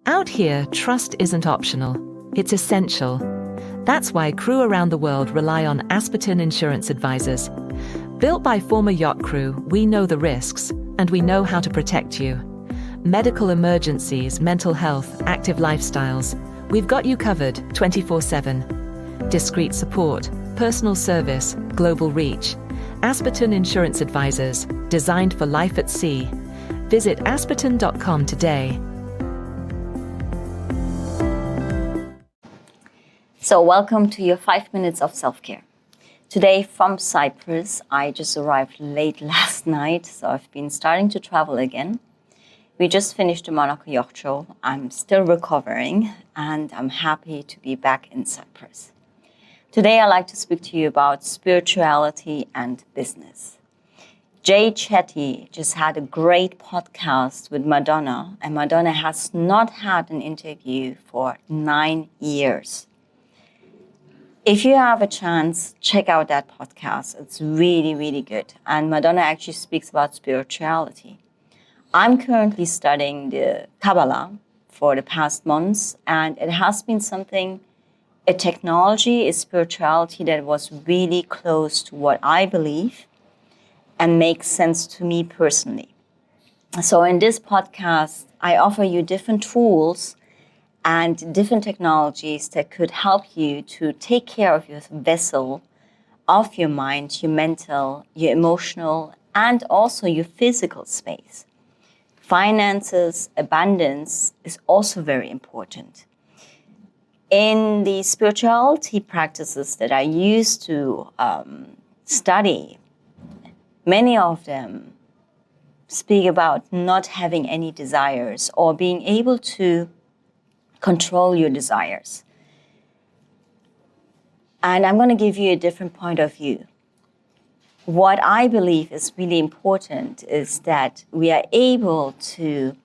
Out here, trust isn't optional. It's essential. That's why crew around the world rely on Asperton Insurance Advisors. Built by former yacht crew, we know the risks, and we know how to protect you. Medical emergencies, mental health, active lifestyles. We've got you covered 24/7. Discreet support, personal service, global reach. Asperton Insurance Advisors, designed for life at sea. Visit asperton.com today. So welcome to your 5 minutes of self-care. Today from Cyprus. I just arrived late last night, so I've been starting to travel again. We just finished the Monaco Yacht Show. I'm still recovering and I'm happy to be back in Cyprus. Today I'd like to speak to you about spirituality and business. Jay Shetty just had a great podcast with Madonna, and Madonna has not had an interview for 9 years. If you have a chance, check out that podcast. It's really, really good. And Madonna actually speaks about spirituality. I'm currently studying the Kabbalah for the past months, and it has been something, a technology, a spirituality that was really close to what I believe and makes sense to me personally. So in this podcast, I offer you different tools and different technologies that could help you to take care of your vessel, of your mind, your mental, your emotional, and also your physical space. Finances, abundance is also very important. In the spirituality practices that I used to study, many of them speak about not having any desires or being able to control your desires. And I'm going to give you a different point of view. What I believe is really important is that we are able to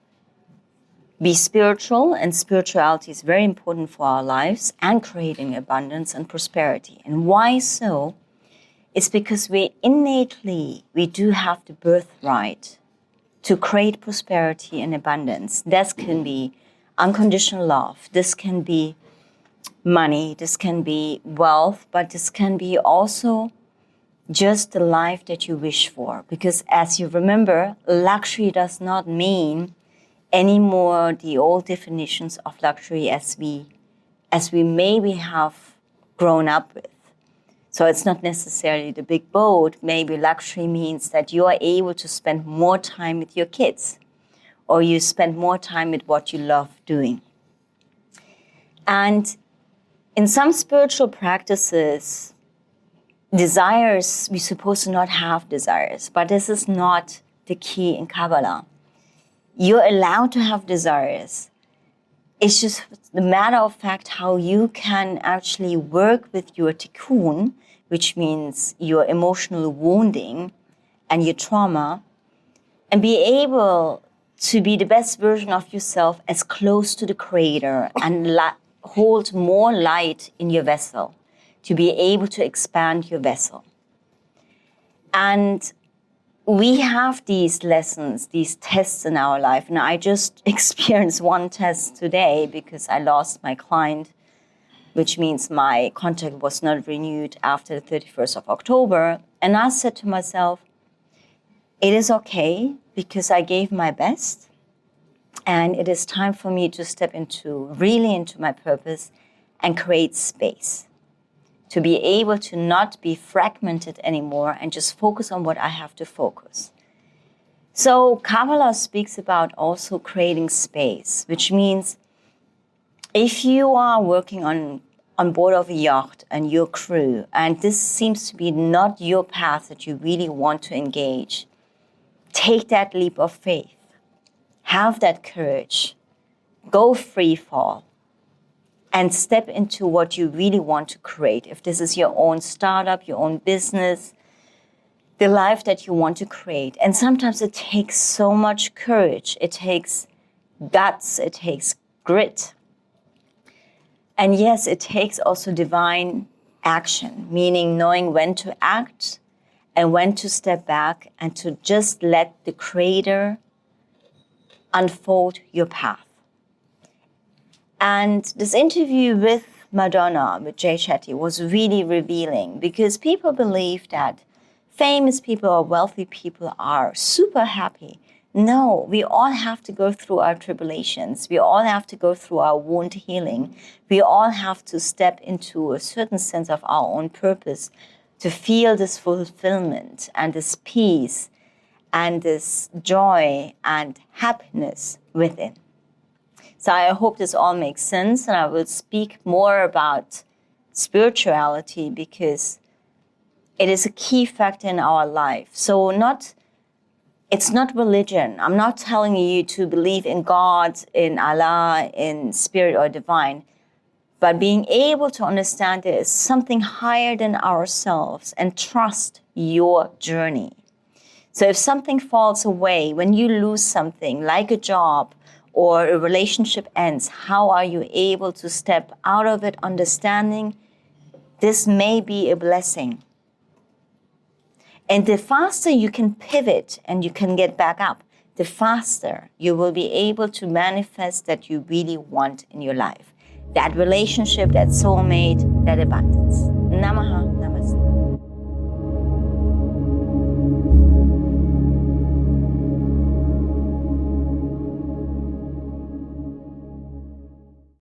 be spiritual, and spirituality is very important for our lives and creating abundance and prosperity. And why so? It's because we do have the birthright to create prosperity and abundance. This can be unconditional love. This can be money. This can be wealth, but this can be also just the life that you wish for. Because as you remember, luxury does not mean anymore the old definitions of luxury as we maybe have grown up with. So it's not necessarily the big boat. Maybe luxury means that you are able to spend more time with your kids, or you spend more time with what you love doing. And in some spiritual practices, desires, we're supposed to not have desires, but this is not the key in Kabbalah. You're allowed to have desires. It's just the matter of fact how you can actually work with your Tikun, which means your emotional wounding and your trauma, and be able to be the best version of yourself as close to the Creator and hold more light in your vessel, to be able to expand your vessel. And we have these lessons, these tests in our life. And I just experienced one test today because I lost my client, which means my contract was not renewed after the 31st of October. And I said to myself, it is okay because I gave my best. And it is time for me to step really into my purpose and create space, to be able to not be fragmented anymore and just focus on what I have to focus. So Kabbalah speaks about also creating space, which means if you are working on board of a yacht and your crew, and this seems to be not your path that you really want to engage, take that leap of faith. Have that courage. Go free fall. And step into what you really want to create. If this is your own startup, your own business, the life that you want to create. And sometimes it takes so much courage. It takes guts. It takes grit. And yes, it takes also divine action, meaning knowing when to act and when to step back and to just let the Creator unfold your path. And this interview with Madonna, with Jay Shetty, was really revealing because people believe that famous people or wealthy people are super happy. No, we all have to go through our tribulations. We all have to go through our wound healing. We all have to step into a certain sense of our own purpose to feel this fulfillment and this peace and this joy and happiness within. So I hope this all makes sense, and I will speak more about spirituality because it is a key factor in our life. So it's not religion. I'm not telling you to believe in God, in Allah, in spirit or divine, but being able to understand there is something higher than ourselves and trust your journey. So if something falls away, when you lose something like a job or a relationship ends, how are you able to step out of it understanding this may be a blessing? And the faster you can pivot and you can get back up, the faster you will be able to manifest that you really want in your life. That relationship, that soulmate, that abundance. Namaha, namaste.